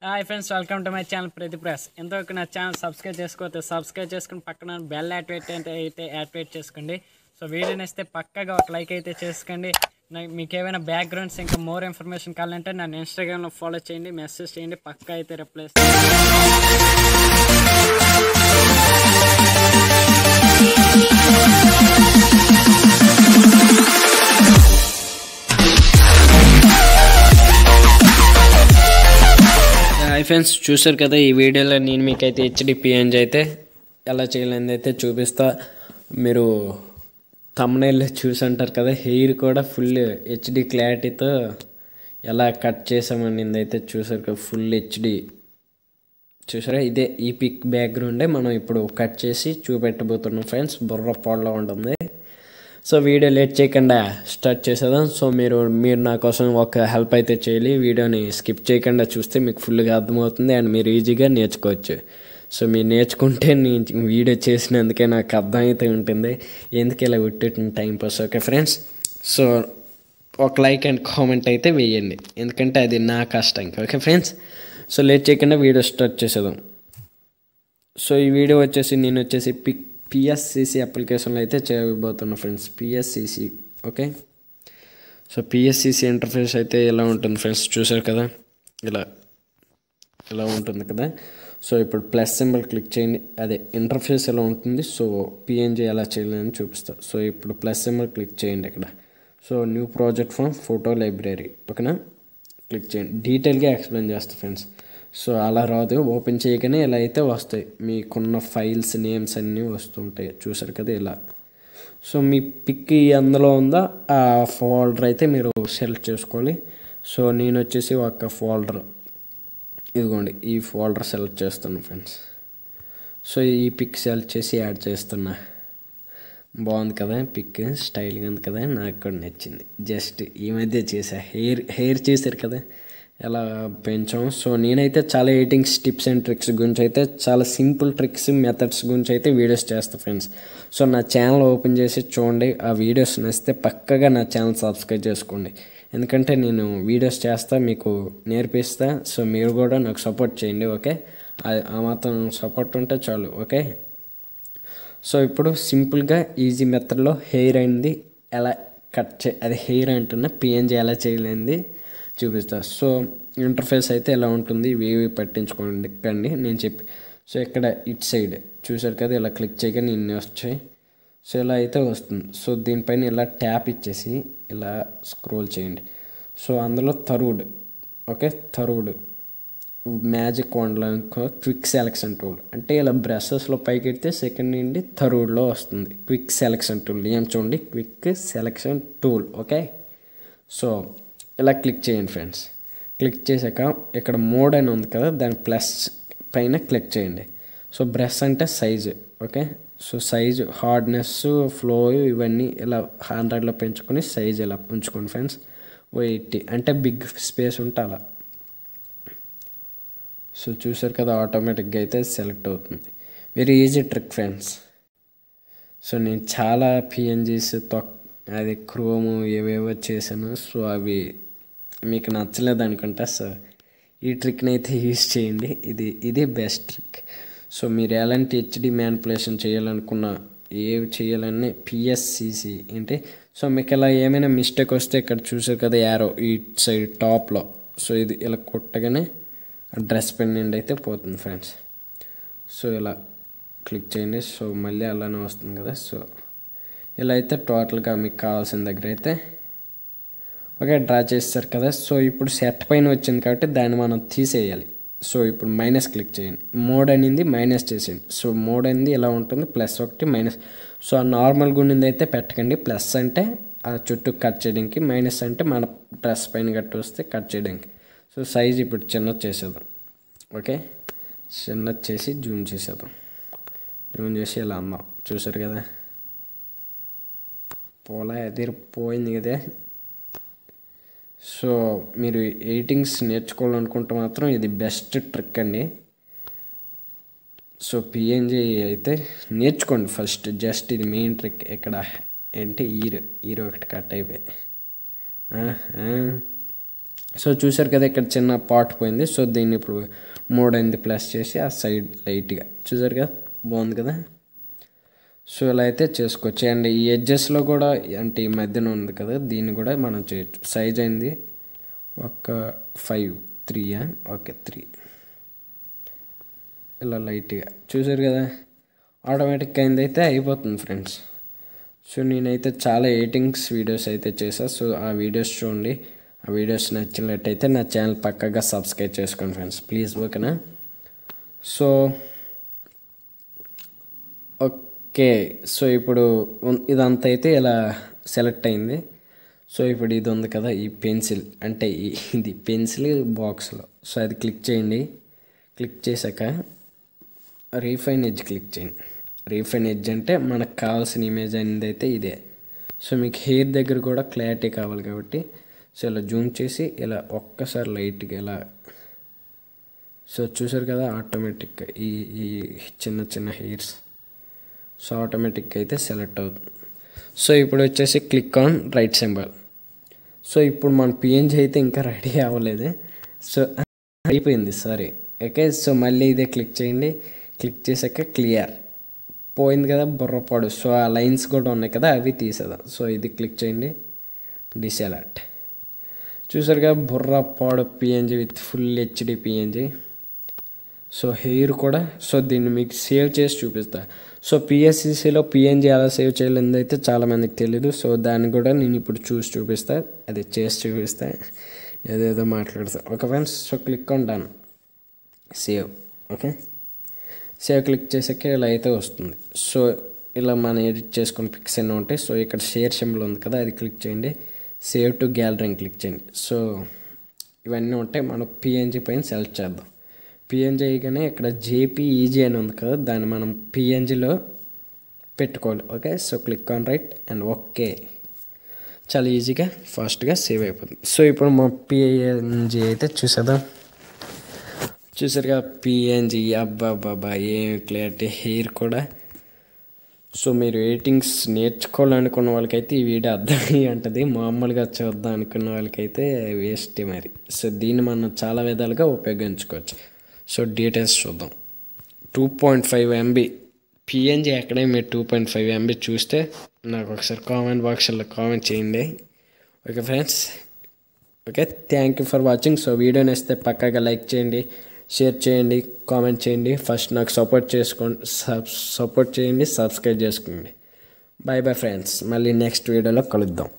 Hi friends, welcome to my channel ప్రతి press. ఎంతవరకు నా ఛానల్ సబ్స్క్రైబ్ చేసుకోవచ్చు, సబ్స్క్రైబ్ చేసుకుని పక్కన బెల్ యాక్టివేట్ చేసుకోండి. సో వీడియో నచ్చితే పక్కగా ఒక లైక్ అయితే చేసుకోండి. మీకు ఏమైనా బ్యాక్గ్రౌండ్స్ ఇంకా మోర్ ఇన్ఫర్మేషన్ కావాలంటే నన్ను ఇన్స్టాగ్రామ్లో ఫాలో చేయండి, మెసేజ్ చేయండి, పక్కా అయితే రిప్లై హాయ్ ఫ్రెండ్స్, చూసారు కదా ఈ వీడియోలో నేను మీకైతే హెచ్డి పిఎన్జీ అయితే ఎలా చేయాలని అయితే చూపిస్తా. మీరు థంబ్నెయిల్లో చూసి ఉంటారు కదా, హెయిర్ కూడా ఫుల్ హెచ్డి క్లారిటీతో ఎలా కట్ చేసామని అయితే చూసారు కదా, ఫుల్ హెచ్డి చూసారా. ఇదే ఈ పిక్ బ్యాక్గ్రౌండే మనం ఇప్పుడు కట్ చేసి చూపెట్టబోతున్నాం ఫ్రెండ్స్. బుర్ర పాడులో ఉంటుంది. సో వీడియో లేట్ చేయకుండా స్టార్ట్ చేసేద్దాం. సో మీరు నా కోసం ఒక హెల్ప్ అయితే చేయాలి. వీడియోని స్కిప్ చేయకుండా చూస్తే మీకు ఫుల్గా అర్థమవుతుంది అండ్ మీరు ఈజీగా నేర్చుకోవచ్చు. సో మీరు నేర్చుకుంటే నేను వీడియో చేసినందుకే నాకు అర్థమైతే ఉంటుంది, ఎందుకు ఇలా విట్టిన time pass. Okay friends, so ఒక లైక్ అండ్ కామెంట్ అయితే వేయండి, ఎందుకంటే అది నా కష్టం. ఓకే ఫ్రెండ్స్, సో లేట్ చేయకుండా వీడియో స్టార్ట్ చేసేద్దాం. సో ఈ వీడియో వచ్చేసి నేను వచ్చేసి పిఎస్సిసి అప్లికేషన్లో అయితే చేయబోతున్నా friends. PSCC okay. So PSCC interface అయితే ఇలా ఉంటుంది ఫ్రెండ్స్, చూసారు కదా, ఇలా ఉంటుంది కదా. సో ఇప్పుడు ప్లస్ సింబల్ క్లిక్ చేయండి, అదే ఇంటర్ఫేస్ ఎలా ఉంటుంది. సో పిఎన్జీ ఎలా చేయాలని చూపిస్తా. సో ఇప్పుడు ప్లస్ సింబల్ క్లిక్ చేయండి ఇక్కడ. So new project from photo library ఓకేనా, క్లిక్ చేయండి. డీటెయిల్గా ఎక్స్ప్లెయిన్ చేస్తా ఫ్రెండ్స్. సో అలా రాదు, ఓపెన్ చేయగానే ఇలా అయితే వస్తాయి, మీకున్న ఫైల్స్ నేమ్స్ అన్నీ వస్తుంటాయి, చూసారు కదా ఇలా. సో మీ పిక్ అందులో ఉందా ఆ ఫోల్డర్ అయితే మీరు సెలెక్ట్ చేసుకోవాలి. సో నేను వచ్చేసి ఒక ఫోల్డర్, ఇదిగోండి ఈ ఫోల్డర్ సెలెక్ట్ చేస్తాను ఫ్రెండ్స్. సో ఈ పిక్ సెలెక్ట్ చేసి యాడ్ చేస్తున్నా. బాగుంది కదా పిక్, స్టైల్గా ఉంది కదా, నాకు కూడా నచ్చింది. జస్ట్ ఈ మధ్య చేసా, హెయిర్ చేశారు కదా ఎలా పెంచాం. సో నేనైతే చాలా ఎడిటింగ్స్ టిప్స్ అండ్ ట్రిక్స్ గురించి అయితే, చాలా సింపుల్ ట్రిక్స్ మెథడ్స్ గురించి అయితే వీడియోస్ చేస్తాను ఫ్రెండ్స్. సో నా ఛానల్ ఓపెన్ చేసి చూడండి, ఆ వీడియోస్ నచ్చితే పక్కగా నా ఛానల్ సబ్స్క్రైబ్ చేసుకోండి, ఎందుకంటే నేను వీడియోస్ చేస్తా, మీకు నేర్పిస్తా. సో మీరు కూడా నాకు సపోర్ట్ చేయండి ఓకే, ఆ మాత్రం సపోర్ట్ ఉంటే చాలు ఓకే. సో ఇప్పుడు సింపుల్గా ఈజీ మెథడ్లో హెయిర్ అయింది ఎలా అది హెయిర్ అంటున్నా పిఎన్జీ ఎలా చేయలేంది చూపిస్తా. సో ఇంటర్ఫేస్ అయితే ఎలా ఉంటుంది, ఇవి పట్టించుకోండి కండి నేను చెప్పి. సో ఇక్కడ ఇట్ సైడ్ చూసారు కదా, ఇలా క్లిక్ చేయగానే ఇన్ని వచ్చాయి. సో ఇలా అయితే వస్తుంది. సో దీనిపైన ఇలా ట్యాప్ ఇచ్చేసి ఇలా స్క్రోల్ చేయండి. సో అందులో థర్డ్ ఓకే, థర్డ్ మ్యాజిక్ వండలో క్విక్ సెలెక్షన్ టూల్ అంటే ఇలా బ్రషెస్లో పైకి ఎడితే సెకండ్ నుండి థర్డ్లో వస్తుంది క్విక్ సెలెక్షన్ టూల్. ఏం చూడండి, quick selection tool okay. So ఇలా క్లిక్ చేయండి ఫ్రెండ్స్. క్లిక్ చేశాక ఇక్కడ మోడ్ అని ఉంది కదా, దాని ప్లస్ పైన క్లిక్ చేయండి. సో బ్రష్ అంటే size okay. So size hardness flow ఇవన్నీ ఇలా 100లో పెంచుకొని సైజ్ ఇలా ఉంచుకోండి ఫ్రెండ్స్. 80 అంటే బిగ్ స్పేస్ ఉంటే అలా. సో చూసారు కదా, ఆటోమేటిక్గా అయితే సెలెక్ట్ అవుతుంది. Very easy trick friends. So నేను చాలా పిఎన్జీస్ అది క్రోము ఏవేవో చేశాను. సో అవి మీకు నచ్చలేదు అనుకుంటా. సో ఈ ట్రిక్ని అయితే యూజ్ చేయండి, ఇది బెస్ట్ ట్రిక్. సో మీరు ఎలాంటి హెచ్డి మ్యానిపులేషన్ చేయాలనుకున్నా, ఏవి చేయాలన్నీ పిఎస్సిసి ఏంటి. సో మీకు ఇలా ఏమైనా మిస్టేక్ వస్తే ఇక్కడ చూసారు కదా యారో ఈ సైడ్ టాప్లో, సో ఇది ఇలా కొట్టగానే డ్రెస్ పెన్ నుండి అయితే పోతుంది ఫ్రెండ్స్. సో ఇలా క్లిక్ చేయండి. సో మళ్ళీ అలానే వస్తుంది కదా. సో ఇలా అయితే టోటల్గా మీకు కావాల్సిన దగ్గర అయితే ఓకే డ్రా చేస్తారు కదా. సో ఇప్పుడు సెట్ పైన వచ్చింది కాబట్టి దాన్ని మనం తీసేయాలి. సో ఇప్పుడు మైనస్ క్లిక్ చేయండి, మోడ్ అనేది మైనస్ చేసేయండి. సో మోడ్ అనేది ఇలా ఉంటుంది, +1 మైనస్. సో ఆ నార్మల్ గుండింది అయితే పెట్టకండి, ప్లస్ అంటే ఆ చుట్టూ కట్ చేయడానికి, మైనస్ అంటే మన డ్రెస్ పైన గట్టి వస్తే కట్ చేయడానికి. సో సైజ్ ఇప్పుడు చిన్నది చేసేద్దాం ఓకే, చిన్నది చేసి జూమ్ చేసేద్దాం. జూమ్ చేసి ఇలా అందాం, చూసారు కదా పోయింది కదా. సో మీరు ఎడిటింగ్స్ నేర్చుకోవాలనుకుంటే మాత్రం ఇది బెస్ట్ ట్రిక్ అండి. సో పిఎన్జీ అయితే నేర్చుకోండి ఫస్ట్, జస్ట్ ఇది మెయిన్ ట్రిక్. ఇక్కడ ఏంటి హీరో ఒకటి కట్ అయిపోయి సో చూసారు కదా ఇక్కడ చిన్న పాట్ పోయింది. సో దీన్ని ఇప్పుడు 3 ప్లస్ చేసి ఆ సైడ్ లైట్గా చూసారు కదా, బాగుంది కదా. సో ఇలా అయితే చేసుకోవచ్చు. అండ్ ఈ ఎడ్జెస్లో కూడా అంటే ఈ మధ్యన ఉంది కదా, దీన్ని కూడా మనం చేయొచ్చు. సైజ్ అయింది ఒక 5 3 ఓకే 3 ఇలా లైట్గా చూసారు కదా, ఆటోమేటిక్గా అయిందైతే అయిపోతుంది ఫ్రెండ్స్. సో నేనైతే చాలా ఎడిటింగ్స్ వీడియోస్ అయితే చేశాను. సో ఆ వీడియోస్ చూడండి. ఆ వీడియోస్ నచ్చినట్టయితే నా ఛానల్ పక్కగా సబ్స్క్రైబ్ చేసుకోండి ఫ్రెండ్స్, ప్లీజ్. ఓకేనా. సో ఓకే, సో ఇప్పుడు ఇదంతా అయితే ఇలా సెలెక్ట్ అయింది. సో ఇప్పుడు ఇది ఉంది కదా, ఈ పెన్సిల్ అంటే ఇది పెన్సిల్ బాక్స్లో. సో అది క్లిక్ చేయండి. క్లిక్ చేశాక రీఫైన్ ఎడ్జ్ క్లిక్ చేయండి. రీఫైన్ ఎడ్జ్ అంటే మనకు కావాల్సిన ఇమేజ్ అనేది అయితే ఇదే. సో మీకు హెయిర్ దగ్గర కూడా క్లారిటీ కావాలి కాబట్టి సో ఇలా జూమ్ చేసి ఇలా ఒక్కసారి లైట్గా ఇలా. సో చూసారు కదా, ఆటోమేటిక్గా ఈ ఈ చిన్న చిన్న హెయిర్స్ సో ఆటోమేటిక్గా అయితే సెలెక్ట్ అవుతుంది. సో ఇప్పుడు వచ్చేసి click on right symbol. So ఇప్పుడు మన పిఎన్జీ అయితే ఇంకా రెడీ అవ్వలేదు. సో అయిపోయింది, సారీ. ఓకే, సో మళ్ళీ ఇదే క్లిక్ చేయండి. క్లిక్ చేశాక క్లియర్ పోయింది కదా బుర్రపాడు. సో ఆ లైన్స్ కూడా ఉన్నాయి కదా, అవి తీసేద్దాం. సో ఇది క్లిక్ చేయండి, డిసెలెక్ట్. చూసారు కదా బుర్రపాడు PNG with full HD PNG. So hair కూడా. సో దీన్ని మీకు సేవ్ చేసి చూపిస్తా. సో పిఎస్సిసిలో పిఎన్జీ ఎలా సేవ్ చేయాలని అయితే చాలామందికి తెలీదు. సో దాన్ని కూడా నేను ఇప్పుడు చూపిస్తా, అది చేసి చూపిస్తా, ఏదేదో మాట్లాడతా. Okay friends, so click on done, save. Okay, save click చేసాక ఇలా అయితే వస్తుంది. సో ఇలా మనం ఎడిట్ చేసుకుని పిక్స్ అన్నీ ఉంటాయి. సో ఇక్కడ షేర్ సింబల్ ఉంది కదా, అది క్లిక్ చేయండి. సేవ్ టు గ్యాలరీ క్లిక్ చేయండి. సో ఇవన్నీ ఉంటాయి. మనం పిఎన్జీ పైన సెలెక్ట్ చేద్దాం. పిఎన్జీ అయ్యగానే ఇక్కడ జేపీఈజీ అని ఉంది కదా, దాన్ని మనం పిఎన్జీలో పెట్టుకోవాలి. Okay, so click on right and okay. చాలా ఈజీగా ఫాస్ట్గా సేవ్ అయిపోతుంది. సో ఇప్పుడు మా పిఎన్జీ అయితే చూసేద్దాం. చూసారుగా పిఎన్జీ, అబ్బాబ్బాబ్బా ఏం క్లారిటీ, హెయిర్ కూడా. సో మీరు ఎడిటింగ్స్ నేర్చుకోవాలనుకున్న వాళ్ళకైతే ఈ వీడియో అర్థమై ఉంటుంది. మామూలుగా చూద్దాం అనుకున్న వాళ్ళకైతే వేస్ట్ మరి. సో దీన్ని మనం చాలా విధాలుగా ఉపయోగించుకోవచ్చు. సో డీటెయిల్స్ చూద్దాం. 2.5 MB పిఎన్జీ ఎక్కడే మీరు 2.5 MB చూస్తే నాకు ఒకసారి కామెంట్ బాక్స్లో కామెంట్ చేయండి. Okay friends, okay, thank you for watching. So video నచ్చితే పక్కాగా లైక్ చేయండి, షేర్ చేయండి, కామెంట్ చేయండి. ఫస్ట్ నాకు సపోర్ట్ చేయండి, సబ్స్క్రైబ్ చేసుకోండి. బాయ్ బాయ్ ఫ్రెండ్స్, మళ్ళీ నెక్స్ట్ వీడియోలో కలుద్దాం.